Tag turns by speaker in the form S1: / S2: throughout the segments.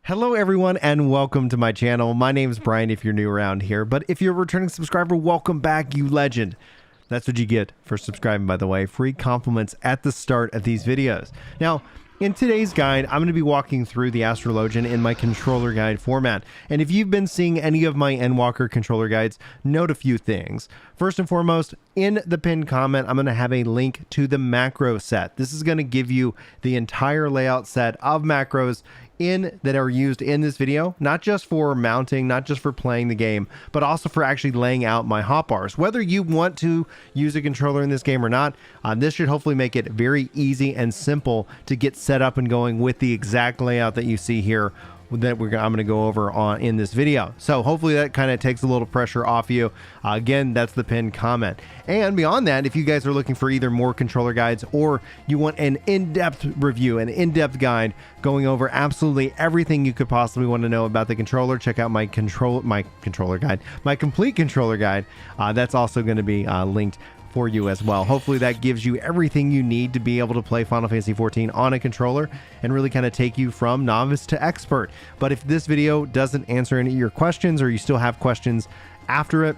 S1: Hello everyone and welcome to my channel. My name is Brian if you're new around here, but if you're a returning subscriber, welcome back, you legend. That's what you get for subscribing, by the way. Free compliments at the start of these videos. Now, in today's guide, I'm going to be walking through the Astrologian in my controller guide format. And if you've been seeing any of my Endwalker controller guides, note a few things. First and foremost, in the pinned comment, I'm going to have a link to the macro set. This is going to give you the entire layout set of macros that are used in this video, not just for mounting, not just for playing the game, but also for actually laying out my hotbars. Whether you want to use a controller in this game or not, this should hopefully make it very easy and simple to get set up and going with the exact layout that you see here that I'm going to go over in this video. So hopefully that kind of takes a little pressure off you. Again, that's the pinned comment. And beyond that, if you guys are looking for either more controller guides or you want an in-depth review, an in-depth guide going over absolutely everything you could possibly want to know about the controller, check out my controller guide, my complete controller guide. That's also going to be linked for you as well. Hopefully that gives you everything you need to be able to play Final Fantasy XIV on a controller and really kind of take you from novice to expert. But if this video doesn't answer any of your questions or you still have questions after it,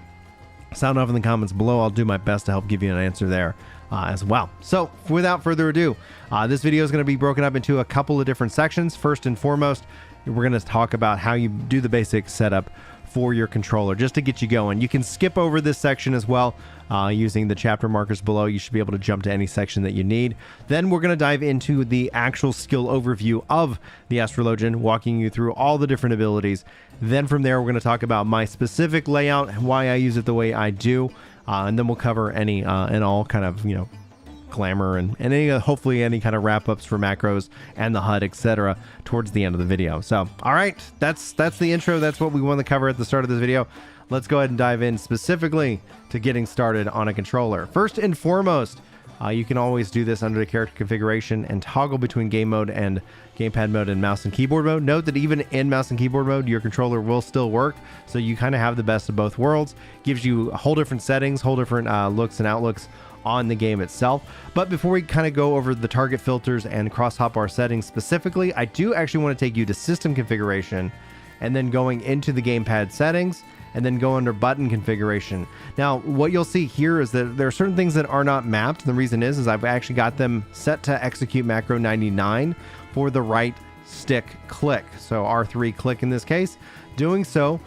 S1: sound off in the comments below. I'll do my best to help give you an answer there as well. So without further ado, this video is going to be broken up into a couple of different sections. First and foremost, we're going to talk about how you do the basic setup for your controller just to get you going. You can skip over this section as well using the chapter markers below. You should be able to jump to any section that you need. Then we're going to dive into the actual skill overview of the Astrologian, walking you through all the different abilities. Then from there, we're going to talk about my specific layout, why I use it the way I do, and then we'll cover any and all kind of, glamour and any hopefully any kind of wrap-ups for macros and the HUD, etc. towards the end of the video. So all right, that's the intro. That's what we want to cover at the start of this video. Let's go ahead and dive in specifically to getting started on a controller. First and foremost, you can always do this under the character configuration and toggle between game mode and gamepad mode and mouse and keyboard mode. Note that even in mouse and keyboard mode, your controller will still work. So you kind of have the best of both worlds. Gives you whole different settings, whole different looks and outlooks on the game itself. But before we kind of go over the target filters and cross hotbar settings specifically, I do actually want to take you to system configuration and then going into the gamepad settings and then go under button configuration. Now, what you'll see here is that there are certain things that are not mapped. The reason is I've actually got them set to execute macro 99 for the right stick click. So R3 click in this case. Doing so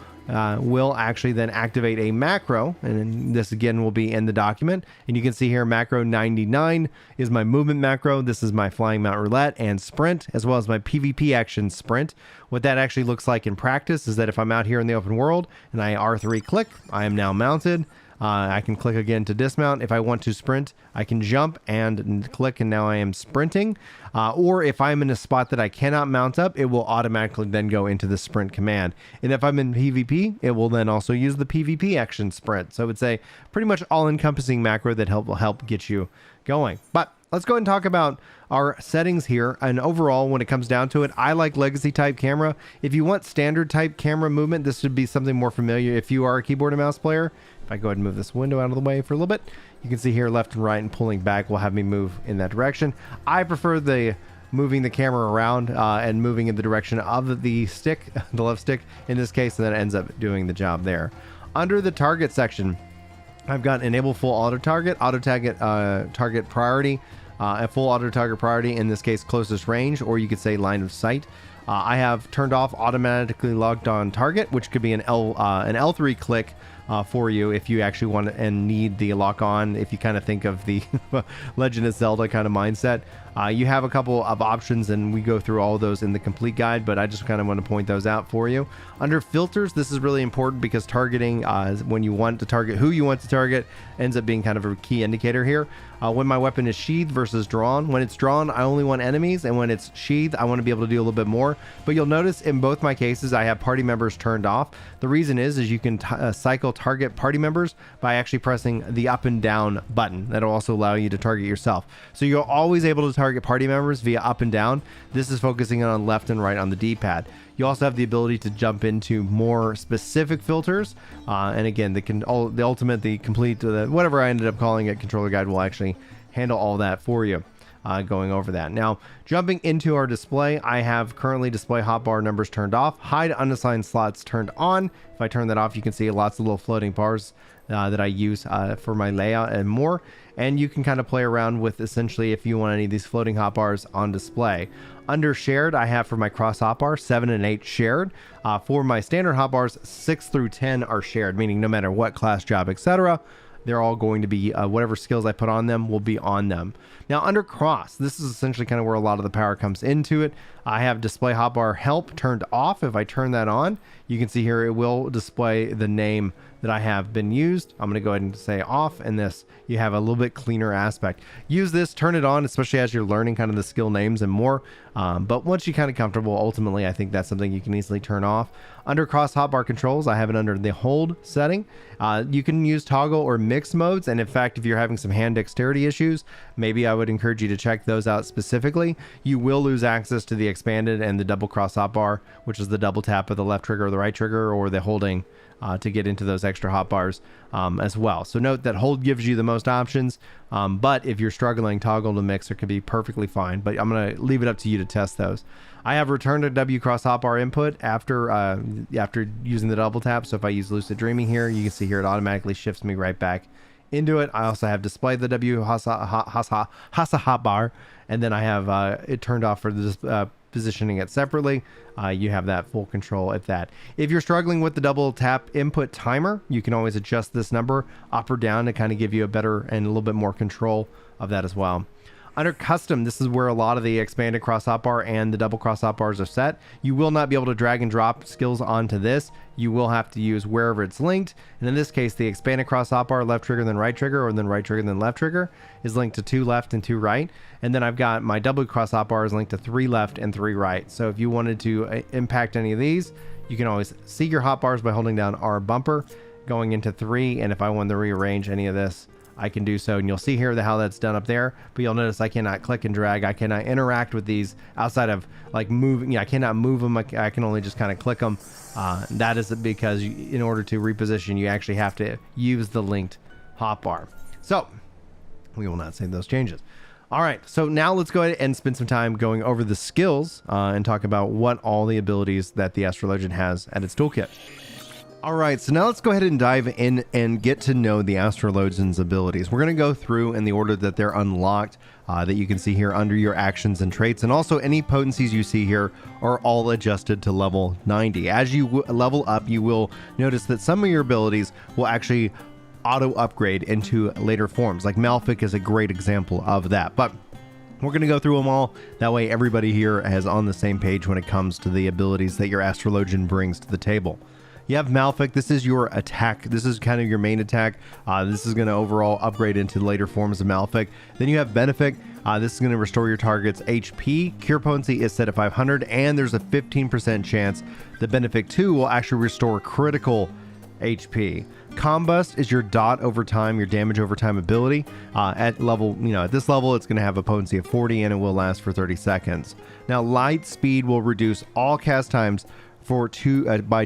S1: will actually then activate a macro, and this again will be in the document. And you can see here macro 99 is my movement macro. This is my flying mount roulette and sprint, as well as my PvP action sprint. What that actually looks like in practice is that if I'm out here in the open world and I R3 click, I am now mounted. I can click again to dismount. If I want to sprint, I can jump and click, and now I am sprinting. Or if I'm in a spot that I cannot mount up, it will automatically then go into the sprint command. And if I'm in PvP, it will then also use the PvP action sprint. So it's a pretty much all-encompassing macro that will help get you going. But let's go ahead and talk about our settings here. And overall, when it comes down to it, I like legacy type camera. If you want standard type camera movement, this should be something more familiar if you are a keyboard and mouse player. If I go ahead and move this window out of the way for a little bit, you can see here left and right, and pulling back will have me move in that direction. I prefer the moving the camera around and moving in the direction of the stick, the left stick in this case, and that ends up doing the job there. Under the target section, I've got enable full auto target target priority, a full auto target priority, in this case closest range, or you could say line of sight. I have turned off automatically locked on target, which could be an L3 click for you if you actually want and need the lock on. If you kind of think of the Legend of Zelda kind of mindset, you have a couple of options, and we go through all of those in the complete guide, but I just kind of want to point those out for you. Under filters, this is really important because targeting when you want to target who you want to target ends up being kind of a key indicator here. When my weapon is sheathed versus drawn, when it's drawn I only want enemies, and when it's sheathed I want to be able to do a little bit more. But you'll notice in both my cases I have party members turned off. The reason is you can cycle target party members by actually pressing the up and down button. That'll also allow you to target yourself. So you're always able to target party members via up and down. This is focusing on left and right on the D-pad. You also have the ability to jump into more specific filters, and again, the ultimate, the complete, whatever I ended up calling it, controller guide will actually handle all that for you. going over that. Now, jumping into our display, I have currently display hotbar numbers turned off, hide unassigned slots turned on. If I turn that off, you can see lots of little floating bars that I use for my layout and more. And you can kind of play around with essentially if you want any of these floating hotbars on display. Under shared, I have for my cross hotbar 7 and 8 shared. For my standard hotbars, 6 through 10 are shared, meaning no matter what class, job, etc., they're all going to be whatever skills I put on them will be on them. Now under cross, this is essentially kind of where a lot of the power comes into it. I have display hotbar help turned off. If I turn that on, you can see here it will display the name that I have been used. I'm going to go ahead and say off, and this you have a little bit cleaner aspect. Use this, turn it on, especially as you're learning kind of the skill names and more. But once you're kind of comfortable, ultimately I think that's something you can easily turn off. Under cross hotbar controls, I have it under the hold setting. You can use toggle or mix modes, and in fact if you're having some hand dexterity issues, maybe I would encourage you to check those out specifically. You will lose access to the expanded and the double cross hotbar, which is the double tap of the left trigger or the right trigger, or the holding to get into those extra hotbars as well. So note that hold gives you the most options, but if you're struggling, toggle to mixer can be perfectly fine, but I'm going to leave it up to you to test those. I have returned a W cross hotbar input after using the double tap. So if I use lucid dreaming here, you can see here it automatically shifts me right back into it. I also have displayed the W Hasa hotbar, and then I have it turned off for the positioning it separately. You have that full control at that. If you're struggling with the double tap input timer, you can always adjust this number up or down to kind of give you a better and a little bit more control of that as well. Under custom, this is where a lot of the expanded cross hotbar and the double cross hotbars are set. You will not be able to drag and drop skills onto this. You will have to use wherever it's linked. And in this case, the expanded cross hotbar, left trigger, then right trigger, or then right trigger, then left trigger, is linked to 2 left and 2 right. And then I've got my double cross hotbar is linked to 3 left and 3 right. So if you wanted to impact any of these, you can always see your hotbars by holding down R bumper, going into 3. And if I wanted to rearrange any of this, I can do so, and you'll see here how that's done up there, but you'll notice I cannot click and drag. I cannot interact with these outside of like moving. I cannot move them. I can only just kind of click them. That is because in order to reposition, you actually have to use the linked hotbar. So we will not save those changes. All right, so now let's go ahead and spend some time going over the skills and talk about what all the abilities that the Astrologian has at its toolkit. All right, so now let's go ahead and dive in and get to know the Astrologian's abilities. We're going to go through in the order that they're unlocked, that you can see here under your actions and traits. And also any potencies you see here are all adjusted to level 90. As you level up, you will notice that some of your abilities will actually auto upgrade into later forms. Like Malefic is a great example of that. But we're going to go through them all. That way everybody here is on the same page when it comes to the abilities that your Astrologian brings to the table. You have Malefic. This is your attack. This is kind of your main attack. This is going to overall upgrade into later forms of Malefic. Then you have Benefic. This is going to restore your target's HP. Cure potency is set at 500, and there's a 15% chance that Benefic 2 will actually restore critical HP. Combust is your dot over time, your damage over time ability. At this level, it's going to have a potency of 40, and it will last for 30 seconds. Now, Light Speed will reduce all cast times by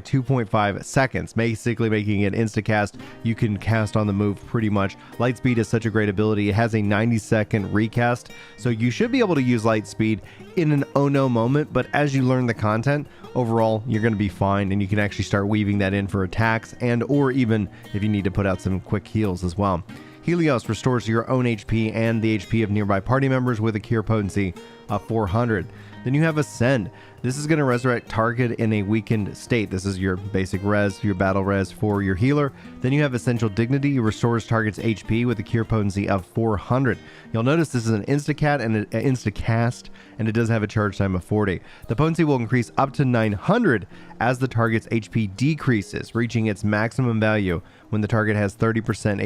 S1: 2.5 seconds, basically making it insta-cast. You can cast on the move pretty much. Lightspeed is such a great ability. It has a 90-second recast, so you should be able to use Lightspeed in an oh no moment, but as you learn the content, overall, you're going to be fine, and you can actually start weaving that in for attacks and or even if you need to put out some quick heals as well. Helios restores your own HP and the HP of nearby party members with a cure potency of 400. Then you have Ascend. This is going to resurrect target in a weakened state. This is your basic res, your battle res for your healer. Then you have Essential Dignity. It restores target's HP with a cure potency of 400. You'll notice this is an instacast and it does have a charge time of 40. The potency will increase up to 900 as the target's HP decreases, reaching its maximum value when the target has 30%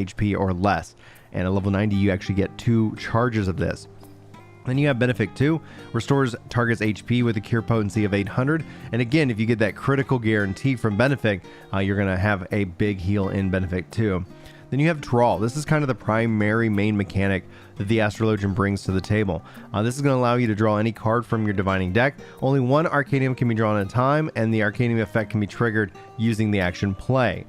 S1: HP or less. And at level 90, you actually get 2 charges of this. Then you have Benefic 2, restores target's HP with a cure potency of 800. And again, if you get that critical guarantee from Benefic, you're going to have a big heal in Benefic 2. Then you have Draw. This is kind of the primary main mechanic that the Astrologian brings to the table. This is going to allow you to draw any card from your divining deck. Only one Arcanium can be drawn at a time, and the Arcanium effect can be triggered using the action Play.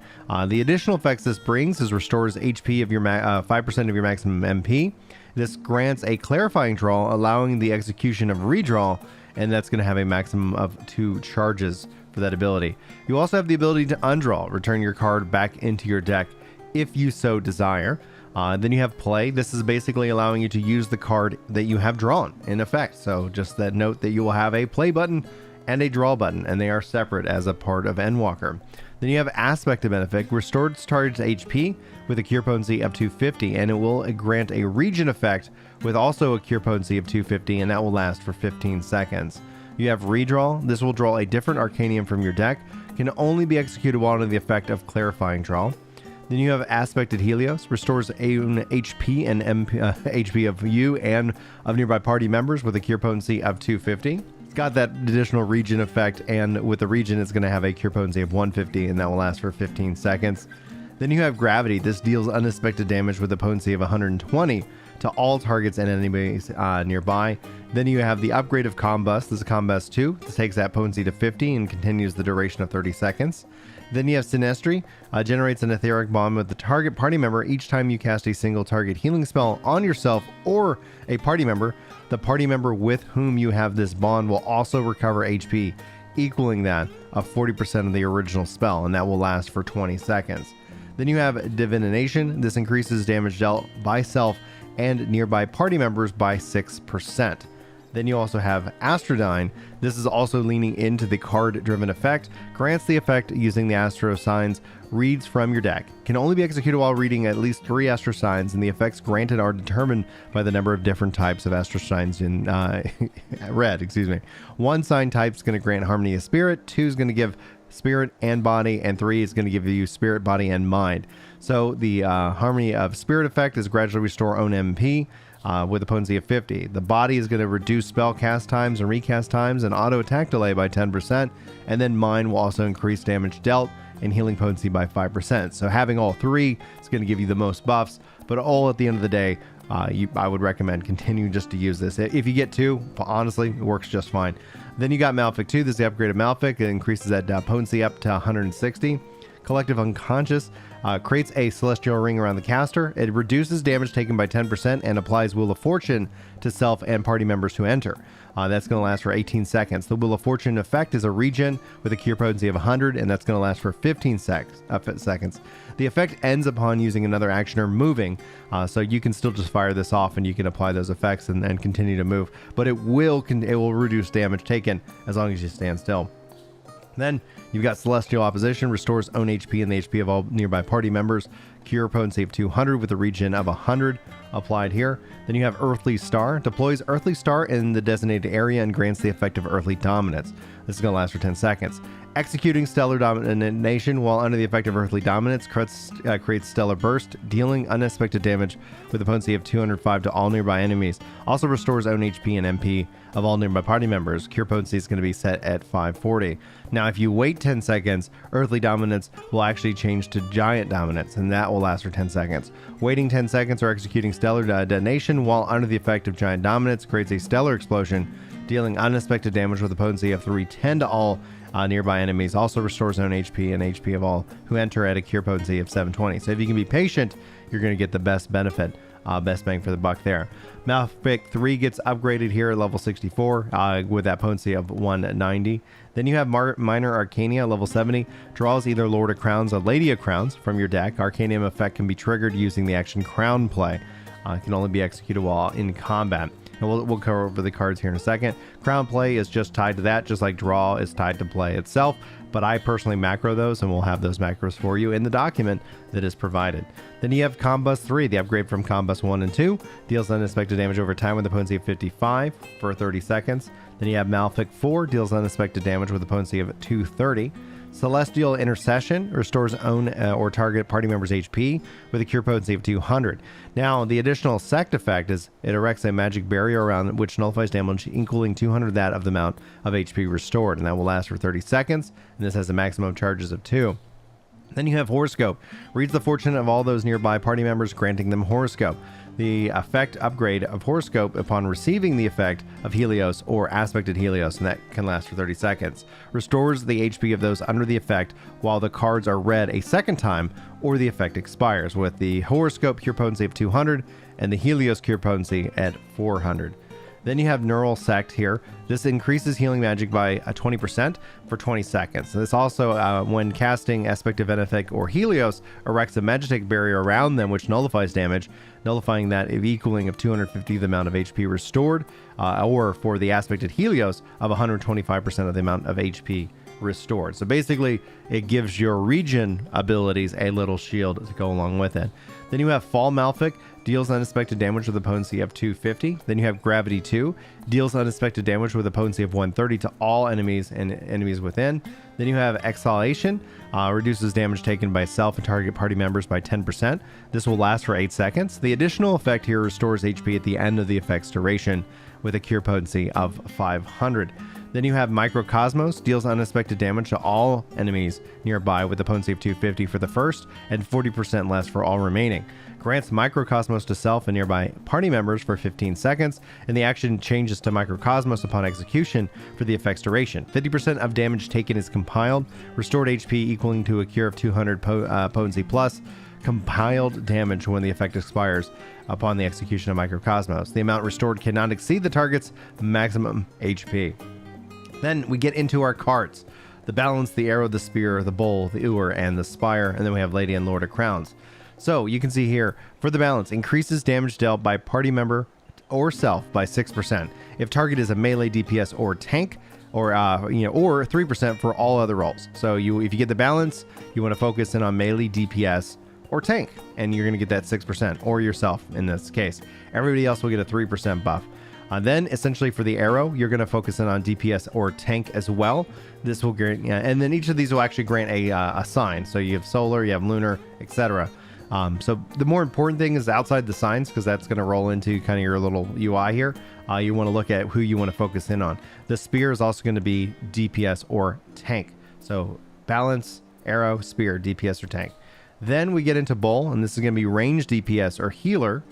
S1: The additional effects this brings is restores HP of your 5% of your maximum MP. This grants a clarifying draw, allowing the execution of redraw, and that's going to have a maximum of 2 charges for that ability. You also have the ability to undraw, return your card back into your deck if you so desire. Then you have play. This is basically allowing you to use the card that you have drawn in effect. So just that note that you will have a play button and a draw button, and they are separate as a part of Endwalker. Then you have Aspect of Benefic, restores target's HP with a cure potency of 250, and it will grant a region effect with also a cure potency of 250, and that will last for 15 seconds. You have Redraw. This will draw a different Arcanium from your deck, can only be executed while under the effect of Clarifying Draw. Then you have Aspected Helios, restores an HP and HP of you and of nearby party members with a cure potency of 250. It's got that additional region effect, and with the region, it's going to have a cure potency of 150, and that will last for 15 seconds. Then you have Gravity. This deals unexpected damage with a potency of 120 to all targets and enemies nearby. Then you have the upgrade of Combust. This is Combust 2. This takes that potency to 50 and continues the duration of 30 seconds. Then you have Sinestry, generates an etheric bond with the target party member each time you cast a single target healing spell on yourself or a party member. The party member with whom you have this bond will also recover HP, equaling that of 40% of the original spell, and that will last for 20 seconds. Then you have Divination. This increases damage dealt by self and nearby party members by 6%. Then you also have Astrodyne. This is also leaning into the card-driven effect, grants the effect using the Astro signs, reads from your deck. Can only be executed while reading at least 3 Astro signs, and the effects granted are determined by the number of different types of Astro signs in red. 1 sign type is going to grant Harmony of Spirit, 2 is going to give Spirit and Body, and 3 is going to give you Spirit, Body, and Mind. So the Harmony of Spirit effect is gradually restore own MP, with a potency of 50. The Body is going to reduce spell cast times and recast times and auto attack delay by 10%, and then Mind will also increase damage dealt and healing potency by 5%. So having all 3 is going to give you the most buffs, but all at the end of the day, I would recommend continuing just to use this. If you get 2, honestly, it works just fine. Then you got Malefic 2. This is the upgrade of Malefic. It increases that potency up to 160. Collective Unconscious creates a celestial ring around the caster. It reduces damage taken by 10% and applies Wheel of Fortune to self and party members who enter. That's going to last for 18 seconds. The Wheel of Fortune effect is a regen with a cure potency of 100, and that's going to last for 15 seconds. The effect ends upon using another action or moving, so you can still just fire this off and you can apply those effects and continue to move. But it will reduce damage taken as long as you stand still. Then you've got Celestial Opposition, restores own HP and the HP of all nearby party members. Cure potency of 200 with a regen of 100 applied here. Then you have Earthly Star, deploys Earthly Star in the designated area and grants the effect of Earthly Dominance. This is going to last for 10 seconds. Executing Stellar Domination while under the effect of Earthly Dominance creates Stellar Burst, dealing unexpected damage with a potency of 205 to all nearby enemies. Also restores own HP and MP of all nearby party members. Cure potency is going to be set at 540. Now, if you wait 10 seconds, Earthly Dominance will actually change to Giant Dominance, and that will last for 10 seconds. Waiting 10 seconds or executing Stellar Detonation while under the effect of Giant Dominance creates a Stellar Explosion, dealing unexpected damage with a potency of 310 to all nearby enemies. Also restores own HP and HP of all who enter at a cure potency of 720. So if you can be patient, you're going to get the best benefit, best bang for the buck there. Malefic 3 gets upgraded here at level 64 with that potency of 190. Then you have Minor Arcania, level 70, draws either Lord of Crowns or Lady of Crowns from your deck. Arcanium effect can be triggered using the action Crown Play. It can only be executed while in combat. And we'll cover over the cards here in a second. Crown Play is just tied to that, just like Draw is tied to Play itself. But I personally macro those, and we'll have those macros for you in the document that is provided. Then you have Combust 3, the upgrade from Combust 1 and 2. Deals unexpected damage over time with a potency of 55 for 30 seconds. Then you have Malefic 4, deals unexpected damage with a potency of 230. Celestial Intercession restores own or target party members' HP with a cure potency of 200. Now, the additional sect effect is it erects a magic barrier around which nullifies damage equaling 200 that of the amount of HP restored, and that will last for 30 seconds, and this has a maximum charges of 2. Then you have Horoscope. Reads the fortune of all those nearby party members, granting them Horoscope. The effect upgrade of Horoscope upon receiving the effect of Helios or Aspected Helios, and that can last for 30 seconds. Restores the HP of those under the effect while the cards are read a second time or the effect expires. With the Horoscope cure potency of 200 and the Helios cure potency at 400. Then you have Neural Sect here. This increases healing magic by 20% for 20 seconds. This also, when casting Aspect of Benefic or Helios, erects a magic barrier around them which nullifies damage, nullifying that equaling of 250 the amount of HP restored, or for the Aspect of Helios of 125% of the amount of HP restored. So basically, it gives your region abilities a little shield to go along with it. Then you have Fall Malefic, deals unexpected damage with a potency of 250. Then you have Gravity 2, deals unexpected damage with a potency of 130 to all enemies and enemies within. Then you have Exhalation, reduces damage taken by self and target party members by 10%. This will last for 8 seconds. The additional effect here restores HP at the end of the effect's duration with a cure potency of 500. Then you have Microcosmos, deals unexpected damage to all enemies nearby with a potency of 250 for the first and 40% less for all remaining. Grants Microcosmos to self and nearby party members for 15 seconds, and the action changes to Microcosmos upon execution for the effect's duration. 50% of damage taken is compiled, restored HP equaling to a cure of 200 potency plus compiled damage when the effect expires upon the execution of Microcosmos. The amount restored cannot exceed the target's maximum HP. Then we get into our cards: the Balance, the Arrow, the Spear, the Bowl, the Ewer, and the Spire. And then we have Lady and Lord of Crowns. So you can see here, for the Balance, increases damage dealt by party member or self by 6% if target is a melee, DPS, or tank, or or 3% for all other roles. So if you get the Balance, you want to focus in on melee, DPS, or tank, and you're going to get that 6%, or yourself in this case. Everybody else will get a 3% buff. Then essentially for the Arrow, you're going to focus in on DPS or tank as well. This will grant, and then each of these will actually grant a sign. So you have solar, you have lunar, etc. So the more important thing is outside the signs, because that's going to roll into kind of your little UI here. You want to look at who you want to focus in on. The Spear is also going to be DPS or tank. So Balance, Arrow, Spear, DPS or tank. Then we get into Bowl, and this is going to be ranged DPS or healer.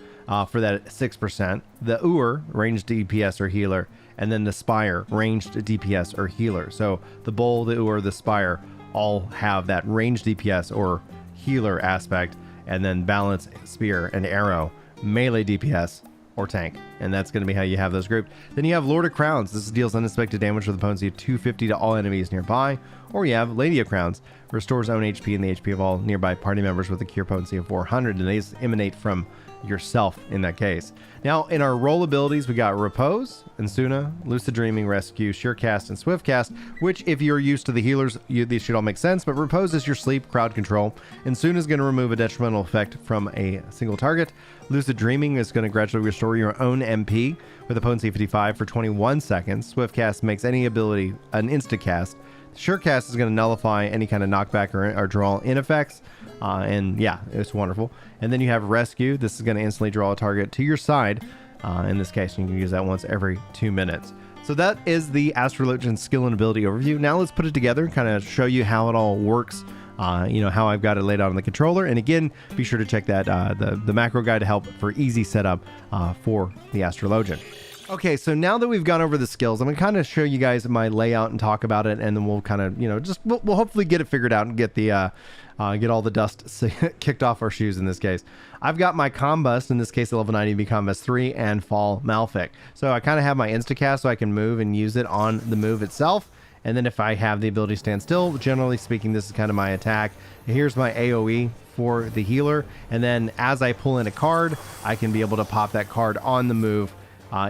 S1: For that 6%, the Ewer, ranged DPS or healer, and then the Spire, ranged DPS or healer. So the Bowl, the Ewer, the Spire all have that ranged DPS or healer aspect, and then Balance, Spear, and Arrow, melee DPS or tank. And that's going to be how you have those grouped. Then you have Lord of Crowns. This deals unexpected damage with a potency of 250 to all enemies nearby. Or you have Lady of Crowns, restores own HP and the HP of all nearby party members with a cure potency of 400, and these emanate from yourself in that case. Now in our role abilities, we got Repose, Insuna, Lucid Dreaming, Rescue, Surecast, and Swiftcast, which if you're used to the healers, these should all make sense, but Repose is your sleep, crowd control. Insuna is going to remove a detrimental effect from a single target. Lucid Dreaming is going to gradually restore your own MP with a potency of 55 for 21 seconds. Swiftcast makes any ability an instacast. Surecast is going to nullify any kind of knockback or draw in effects. And yeah, it's wonderful. And then you have Rescue. This is going to instantly draw a target to your side. In this case, you can use that once every 2 minutes. So that is the Astrologian skill and ability overview. Now let's put it together and kind of show you how it all works. How I've got it laid out on the controller. And again, be sure to check that the macro guide to help for easy setup for the Astrologian. Okay, so now that we've gone over the skills, I'm gonna kind of show you guys my layout and talk about it, and then we'll kind of, we'll hopefully get it figured out and get the get all the dust kicked off our shoes in this case. I've got my Combust, in this case the level 90 Combust 3, and Fall Malefic. So I kind of have my Instacast so I can move and use it on the move itself. And then if I have the ability to stand still, generally speaking, this is kind of my attack. Here's my AoE for the healer. And then as I pull in a card, I can be able to pop that card on the move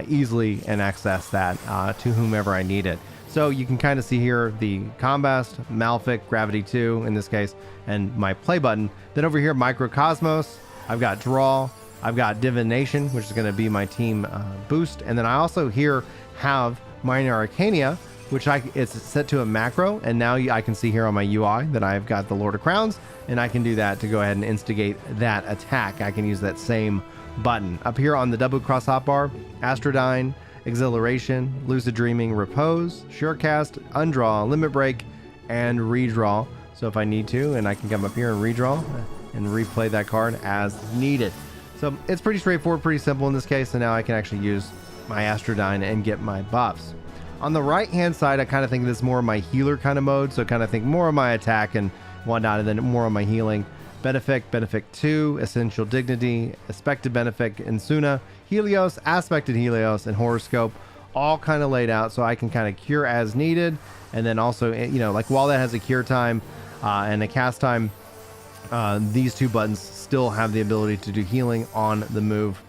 S1: easily and access that to whomever I need it. So you can kind of see here the Combust, Malefic, Gravity 2 in this case, and my play button. Then over here, Microcosmos, I've got Draw, I've got Divination, which is going to be my team boost. And then I also here have Minor Arcania, which it's set to a macro. And now I can see here on my UI that I've got the Lord of Crowns, and I can do that to go ahead and instigate that attack. I can use that same button. Up here on the double cross hotbar, Astrodyne, Exhilaration, Lucid Dreaming, Repose, Surecast, Undraw, Limit Break, and Redraw. So if I need to, and I can come up here and redraw and replay that card as needed. So it's pretty straightforward, pretty simple in this case, and now I can actually use my Astrodyne and get my buffs. On the right hand side, I kind of think this is more of my healer kind of mode, so kind of think more of my attack and whatnot, and then more of my healing. Benefic 2, Essential Dignity, Aspected Benefic, Insuna, Helios, Aspected Helios, and Horoscope, all kind of laid out so I can kind of cure as needed. And then also, you know, like while that has a cure time and a cast time, these two buttons still have the ability to do healing on the move.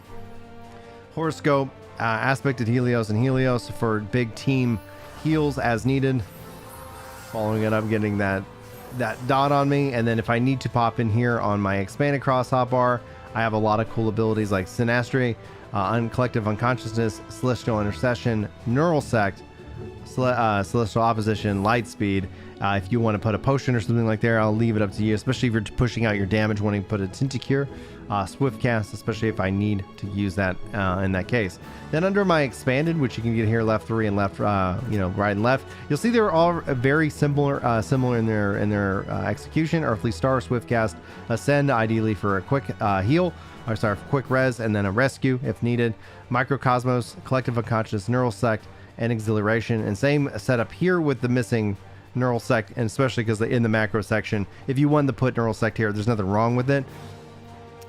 S1: Horoscope, Aspected Helios and Helios for big team heals as needed. Following it up, getting that dot on me. And then if I need to pop in here on my expanded cross hotbar, I have a lot of cool abilities like Synastry, Collective Unconsciousness, Celestial Intercession, Neural Sect, Celestial Opposition, Light Speed. If you want to put a potion or something like there, I'll leave it up to you, especially if you're pushing out your damage, wanting to put a Tinticure, Swift Cast, especially if I need to use that in that case. Then under my expanded, which you can get here, left 3 and left, right and left, you'll see they're all very similar in their execution. Earthly Star, Swift Cast, Ascend, ideally for a quick heal, or sorry, for quick res, and then a rescue if needed. Microcosmos, Collective Unconscious, Neural Sect, and Exhilaration. And same setup here with the missing Neural Sect, and especially because in the macro section, if you wanted to put Neural Sect here, there's nothing wrong with it.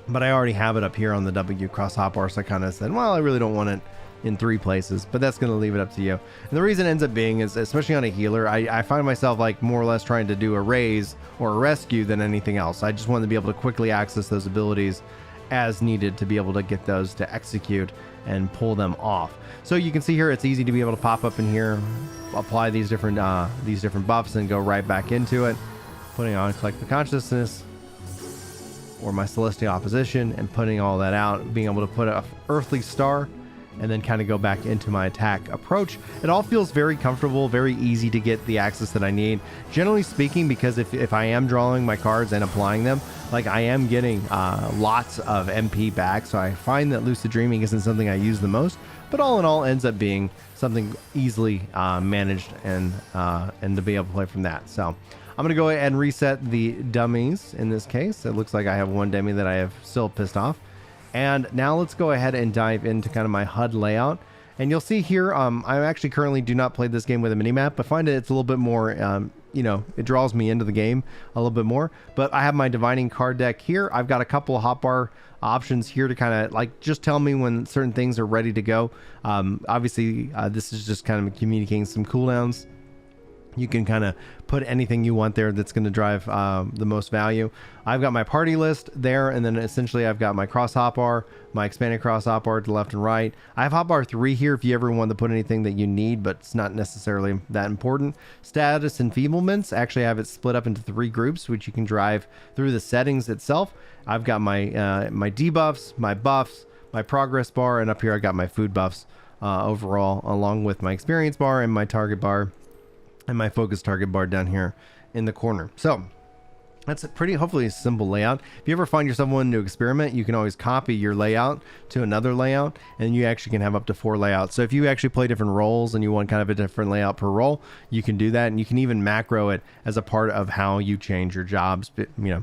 S1: But I already have it up here on the W cross hotbar, so I kind of said, well, I really don't want it in 3 places, but that's going to leave it up to you. And the reason it ends up being is, especially on a healer, I find myself like more or less trying to do a raise or a rescue than anything else. I just want to be able to quickly access those abilities as needed to be able to get those to execute and pull them off. So you can see here, it's easy to be able to pop up in here, apply these different buffs, and go right back into it, putting on Collective Consciousness or my Celestial Opposition and putting all that out, being able to put a Earthly Star, and then kind of go back into my attack approach. It all feels very comfortable, very easy to get the access that I need. Generally speaking, because if I am drawing my cards and applying them, like I am getting lots of MP back, so I find that Lucid Dreaming isn't something I use the most, but all in all ends up being something easily managed and to be able to play from that. So I'm going to go ahead and reset the dummies in this case. It looks like I have one dummy that I have still pissed off. And now let's go ahead and dive into kind of my HUD layout. And you'll see here, I actually currently do not play this game with a minimap, but find it's a little bit more, it draws me into the game a little bit more. But I have my divining card deck here. I've got a couple of hotbar options here to kind of like just tell me when certain things are ready to go. Obviously, this is just kind of communicating some cooldowns. You can kind of put anything you want there that's going to drive the most value. I've got my party list there, and then essentially I've got my cross hotbar, my expanded cross hotbar to left and right. I have hotbar 3 here if you ever want to put anything that you need, but it's not necessarily that important. Status enfeeblements, actually I have it split up into 3 groups, which you can drive through the settings itself. I've got my my debuffs, my buffs, my progress bar, and up here I got my food buffs overall, along with my experience bar and my target bar, and my focus target bar down here in the corner. So that's a pretty, hopefully a simple layout. If you ever find yourself wanting to experiment, you can always copy your layout to another layout, and you actually can have up to 4 layouts. So if you actually play different roles and you want kind of a different layout per role, you can do that, and you can even macro it as a part of how you change your jobs.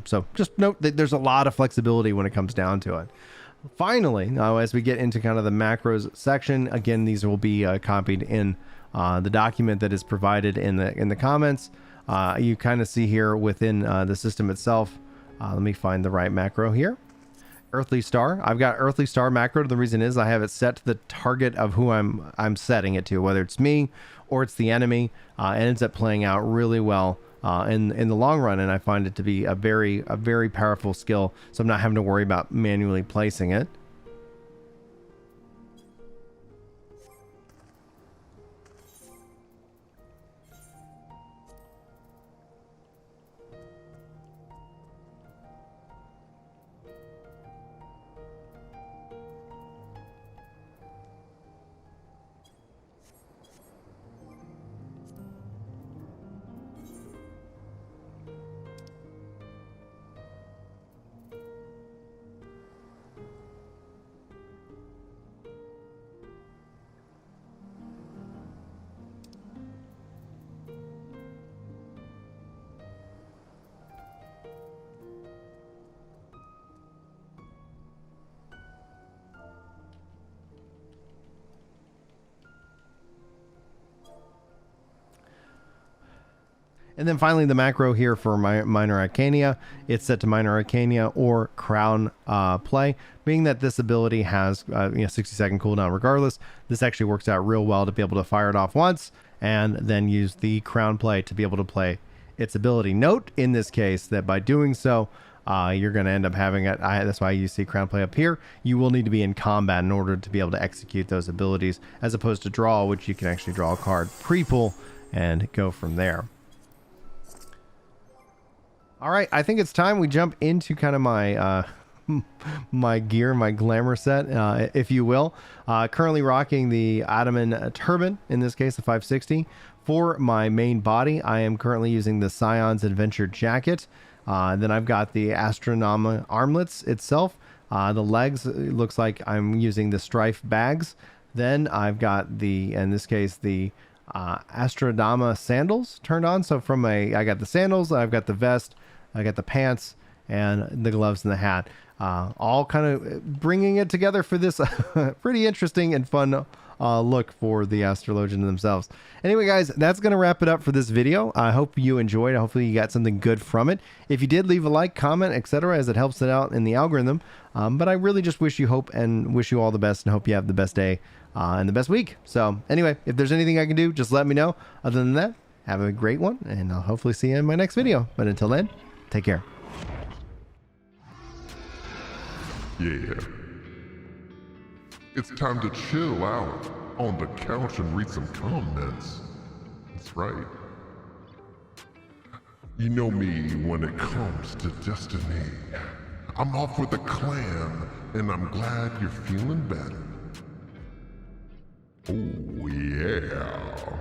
S1: So just note that there's a lot of flexibility when it comes down to it. Finally, now as we get into kind of the macros section, again, these will be copied in the document that is provided in the comments. You kind of see here within the system itself. Let me find the right macro here. Earthly Star. I've got Earthly Star macro. The reason is I have it set to the target of who I'm setting it to, whether it's me or it's the enemy. It ends up playing out really well in the long run, and I find it to be a very powerful skill. So I'm not having to worry about manually placing it. And then finally, the macro here for my Minor Arcania, it's set to Minor Arcania or Crown play, being that this ability has 60-second cooldown regardless. This actually works out real well to be able to fire it off once and then use the Crown play to be able to play its ability. Note in this case that by doing so, you're going to end up having it. That's why you see Crown play up here. You will need to be in combat in order to be able to execute those abilities, as opposed to draw, which you can actually draw a card pre-pull and go from there. All right, I think it's time we jump into kind of my my gear, my glamour set, if you will. Currently rocking the Ottoman turban, in this case, a 560. For my main body, I am currently using the Scion's Adventure jacket. Then I've got the Astronoma armlets itself. The legs, it looks like I'm using the Strife bags. Then I've got the, in this case, the Astrodama sandals turned on. So I got the sandals, I've got the vest, I got the pants, and the gloves and the hat. All kind of bringing it together for this pretty interesting and fun look for the Astrologian themselves. Anyway, guys, that's going to wrap it up for this video. I hope you enjoyed. Hopefully you got something good from it. If you did, leave a like, comment, etc., as it helps it out in the algorithm. But I really just wish you hope and wish you all the best, and hope you have the best day and the best week. So anyway, if there's anything I can do, just let me know. Other than that, have a great one, and I'll hopefully see you in my next video. But until then, take care.
S2: Yeah. It's time to chill out on the couch and read some comments. That's right. You know me when it comes to destiny. I'm off with a clan, and I'm glad you're feeling better. Oh yeah.